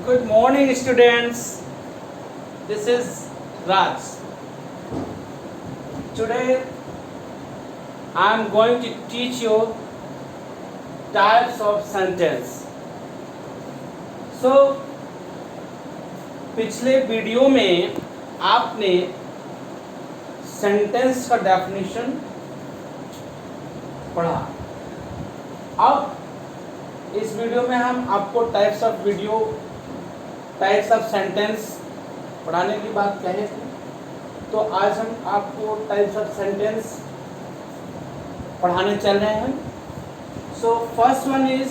Good morning, students. This is Raj. Today, I am going to teach you types of sentence. So, पिछले video में आपने sentence का definition पढ़ा. अब इस वीडियो में हम आपको टाइप्स ऑफ सेंटेंस पढ़ाने की बात कहे थे. तो आज हम आपको टाइप्स ऑफ सेंटेंस पढ़ाने चल रहे हैं. So first one is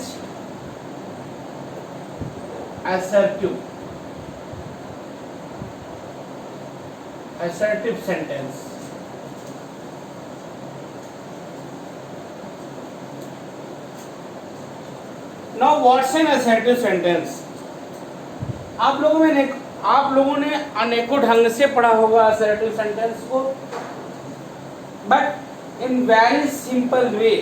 assertive sentence. Now what's an assertive sentence? आप लोगों ने अनेकों ढंग से पढ़ा होगा assertive sentence को, but in very simple way.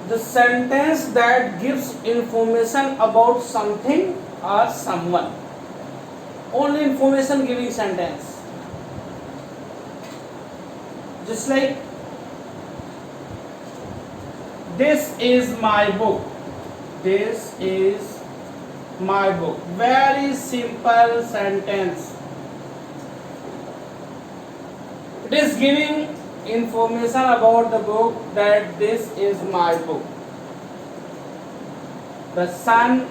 The sentence that gives information about something or someone. Only information giving sentence. Just like this is my book. This is my book. Very simple sentence. It is giving information about the book that this is my book. The sun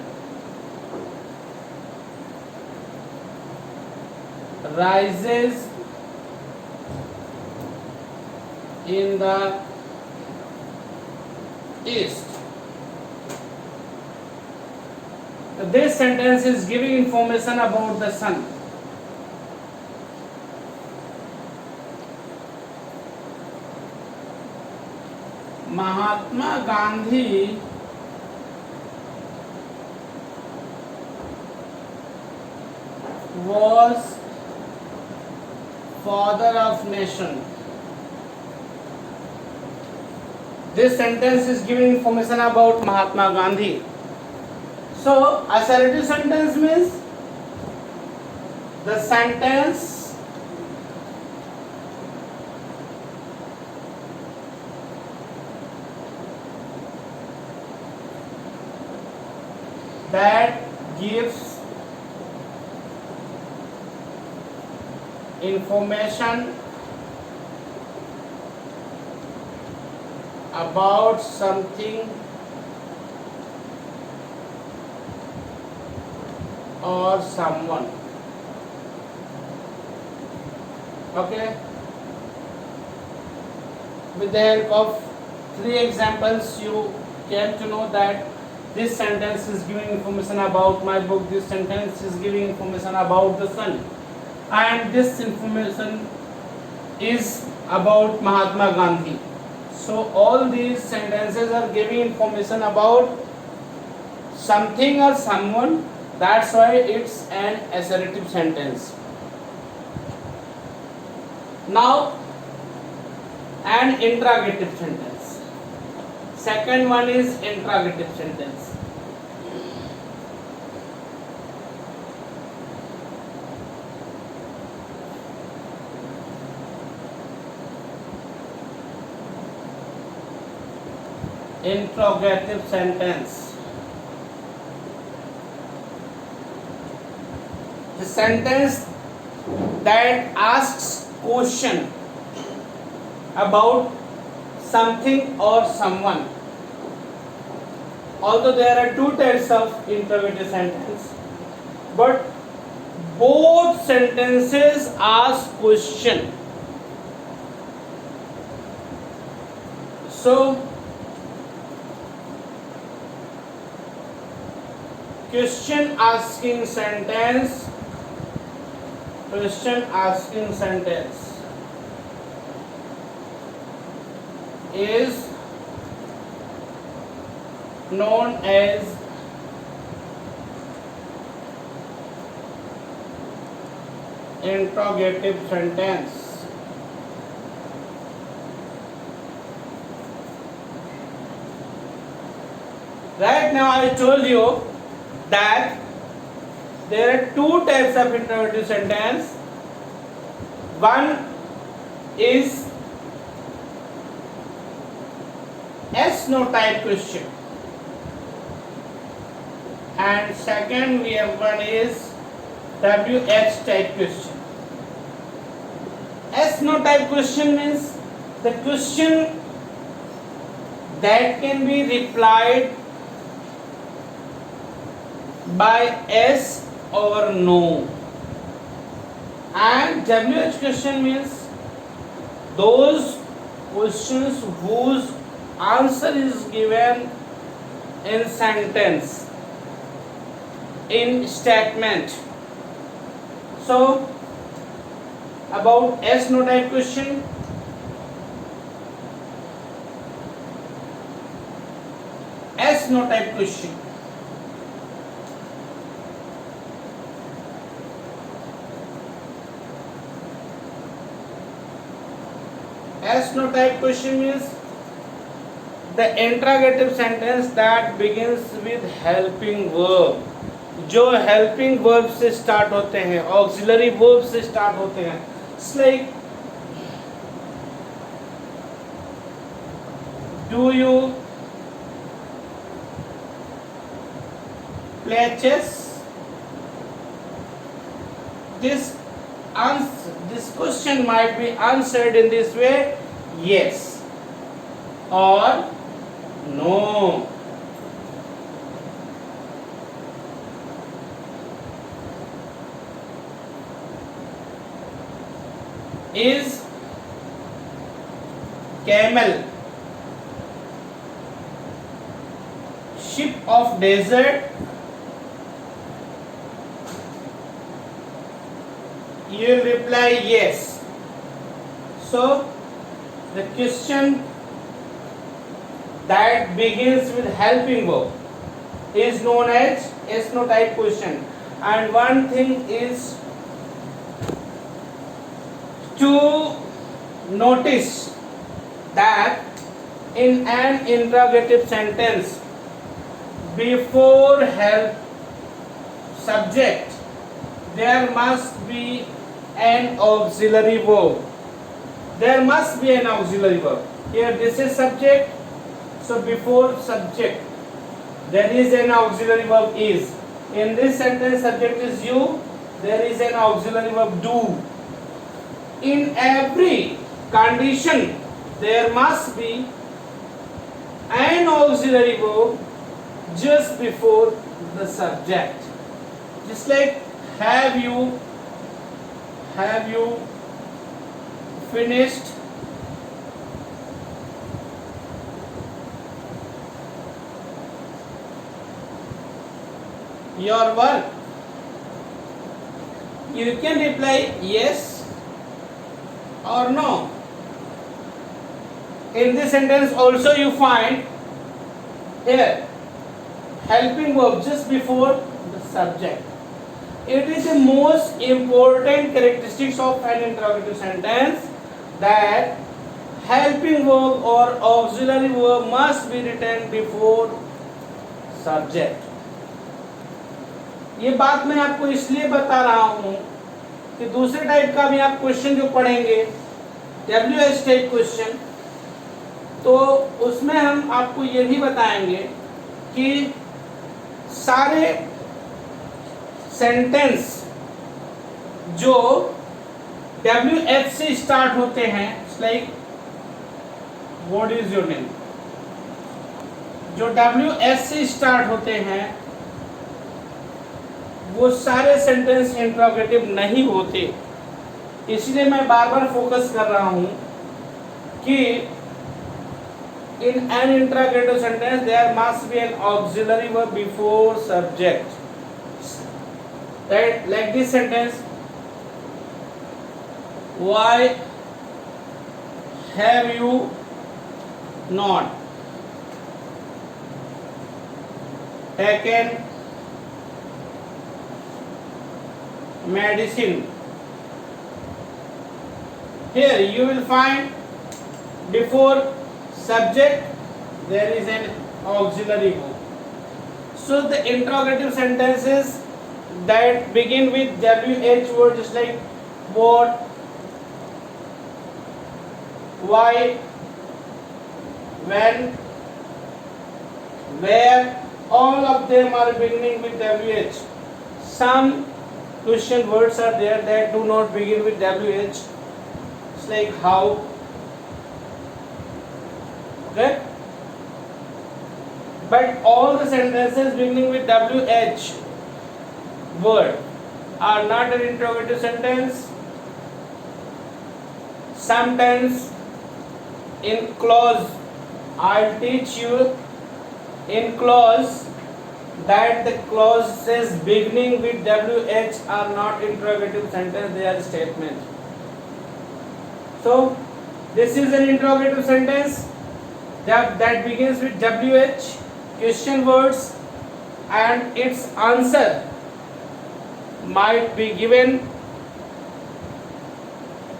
rises in the east. This sentence is giving information about the sun. Mahatma Gandhi was father of nation. This sentence is giving information about Mahatma Gandhi. So assertive sentence means the sentence that gives information about something or someone. Okay, with the help of 3 examples you came to know that this sentence is giving information about my book, this sentence is giving information about the sun, and this information is about Mahatma Gandhi. So all these sentences are giving information about something or someone. That's why it's an assertive sentence. Now an interrogative sentence. Second one is interrogative sentence. Interrogative sentence. The sentence that asks question about something or someone. Although there are 2 types of interrogative sentence, but both sentences ask question. So question asking sentence is known as interrogative sentence. Right now I told you that there are two types of interrogative sentence. One is yes no type question, and second we have one is WH type question. Yes no type question means the question that can be replied by yes or no, and WH question means those questions whose answer is given in sentence, in statement. So about yes no type question, yes no type question. Yes no type question means the interrogative sentence that begins with helping verb, जो helping verb से start होते हैं, auxiliary verb से start होते हैं. It's like do you play chess? This question might be answered in this way: yes or no. Is camel ship of desert? You will reply yes. So the question that begins with helping verb is known as yes no type question. And one thing is to notice that in an interrogative sentence, before help subject there must be an auxiliary verb. There must be an auxiliary verb. Here this is subject, so before subject there is an auxiliary verb is. In this sentence subject is you, there is an auxiliary verb do. In every condition there must be an auxiliary verb just before the subject. Just like have you finished your work? You can reply yes or no. In this sentence also you find here helping verb just before the subject. It is the most important characteristics of an interrogative sentence that helping verb or auxiliary verb must be written before subject. ये बात मैं आपको इसलिए बता रहा हूँ कि दूसरे टाइप का भी आप क्वेश्चन जो पढ़ेंगे WH टाइप क्वेश्चन, तो उसमें हम आपको ये भी बताएंगे कि सारे सेंटेंस जो WH से स्टार्ट होते हैं, like what is your name, जो WH से स्टार्ट होते हैं वो सारे सेंटेंस इंट्रोगेटिव नहीं होते. इसलिए मैं बार बार फोकस कर रहा हूं कि in an interrogative sentence there must be an auxiliary verb before subject. Right, like this sentence, why have you not taken medicine? Here you will find before subject there is an auxiliary verb. So the interrogative sentences that begin with WH word, just like what, why, when, where, all of them are beginning with WH. Some question words are there that do not begin with WH. It's like how. Okay? But all the sentences beginning with WH word are not an interrogative sentence. Sometimes in clause, I'll teach you in clause that the clauses beginning with WH are not interrogative sentence, they are statement. So this is an interrogative sentence that begins with WH, question words, and its answer might be given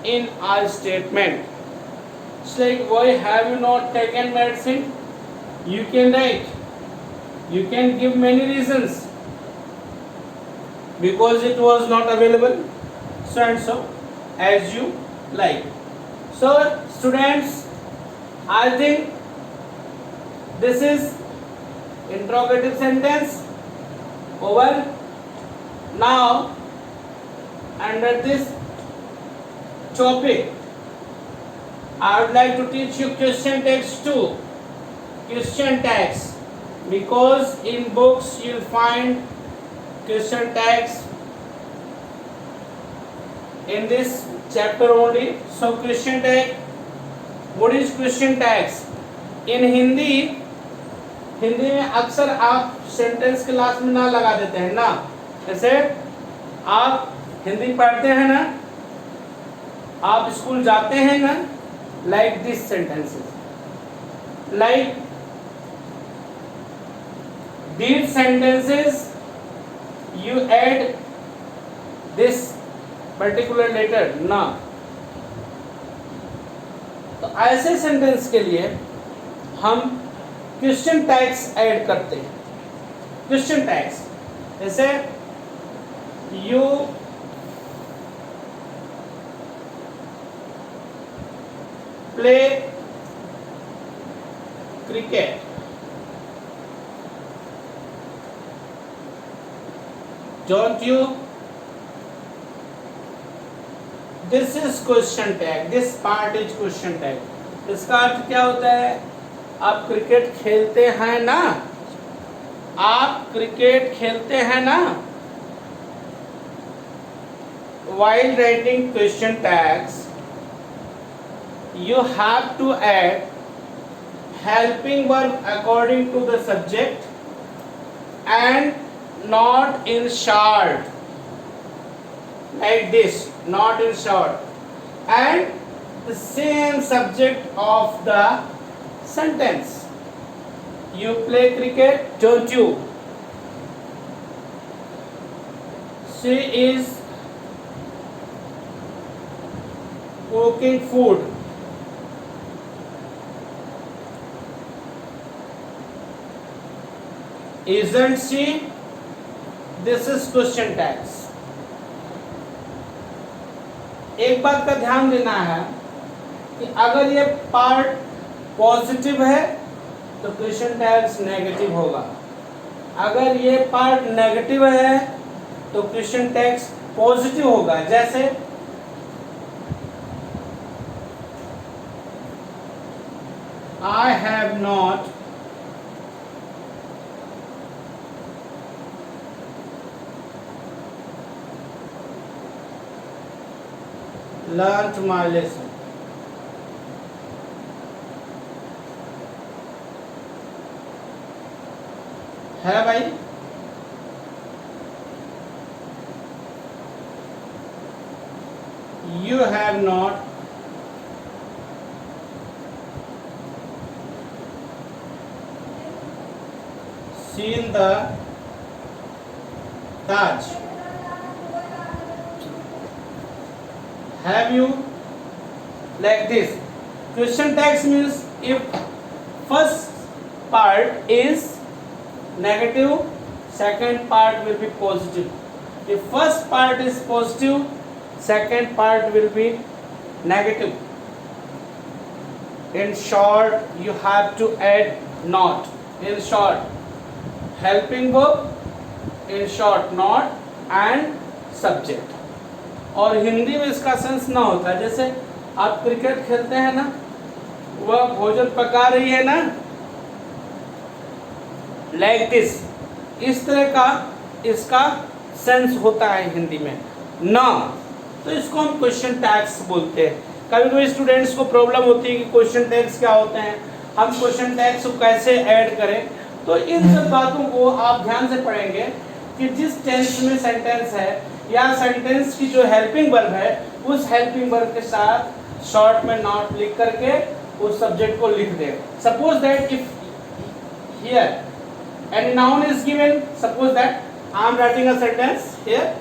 in a statement. It's like, why have you not taken medicine? You can write. You can give many reasons. Because it was not available, so and so, as you like. So students, I think this is interrogative sentence over. Now under this topic, I would like to teach you question text too. Question tags, because in books you will find question tags in this chapter only. So question tag, what is question tags? In Hindi में अक्सर आप sentence के last में ना लगा देते हैं ना, जैसे आप हिंदी पढ़ते हैं ना, आप स्कूल जाते हैं ना, like these sentences, like these sentences you add this particular letter ना. तो ऐसे सेंटेंस के लिए हम क्वेश्चन टैग्स ऐड करते हैं. क्वेश्चन टैग्स जैसे you play cricket, don't you. This is question tag, this part is question tag. इसका अर्थ क्या होता है? आप क्रिकेट खेलते हैं ना, आप क्रिकेट खेलते हैं ना. While writing question tags, you have to add helping verb according to the subject and not in short, like this, not in short, and the same subject of the sentence. You play cricket, don't you? She is cooking food. Isn't she? This is question tags. एक बात का ध्यान देना है कि अगर ये part positive है तो क्वेश्चन टैग्स नेगेटिव होगा. अगर ये पार्ट नेगेटिव है तो क्वेश्चन टैग्स पॉजिटिव होगा. जैसे I have not learnt my lesson. है भाई? You have not seen the Taj. Have you? Like this. Question tags means if first part is negative, second part will be positive. If first part is positive, second part will be negative. In short, you have to add not. In short, helping verb, in short not and subject. और हिंदी में इसका sense ना होता है, जैसे आप cricket खेलते हैं ना, वह भोजन पका रही है ना, लाइक दिस, इस तरह का इसका सेंस होता है हिंदी में ना, तो इसको हम क्वेश्चन टैग्स बोलते हैं। कभी कभी स्टूडेंट्स को प्रॉब्लम होती है कि क्वेश्चन टैग्स क्या होते हैं, हम क्वेश्चन टैग्स को कैसे ऐड करें। तो इन सब बातों को आप ध्यान से पढ़ेंगे कि जिस टेंस में सेंटेंस है या सेंटेंस की जो हेल्पिंग वर्ब है, उस हेल्पिंग वर्ब के साथ शॉर्ट में नॉट लिख करके उस सब्जेक्ट को लिख दें। Suppose that if here any noun is given, suppose that I am writing a sentence here.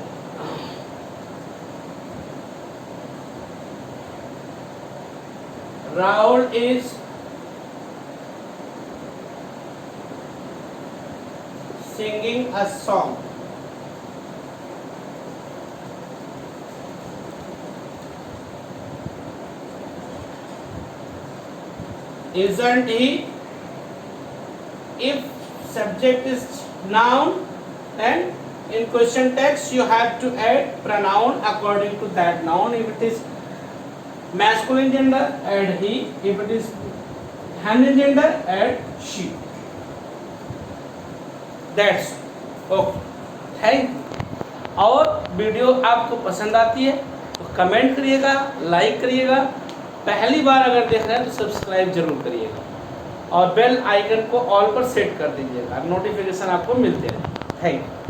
Rahul is singing a song. Isn't he? If subject is noun, then in question text you have to add pronoun according to that noun. If it is masculine gender, add he. If it is feminine gender, add she. That's okay. Thank you. और video आपको पसंद आती है तो comment करिएगा, like करिएगा, पहली बार अगर देख रहे हैं तो सब्सक्राइब जरूर करिएगा और बेल आइकन को ऑल पर सेट कर दीजिएगा, नोटिफिकेशन आपको मिलते रहे। Thank you.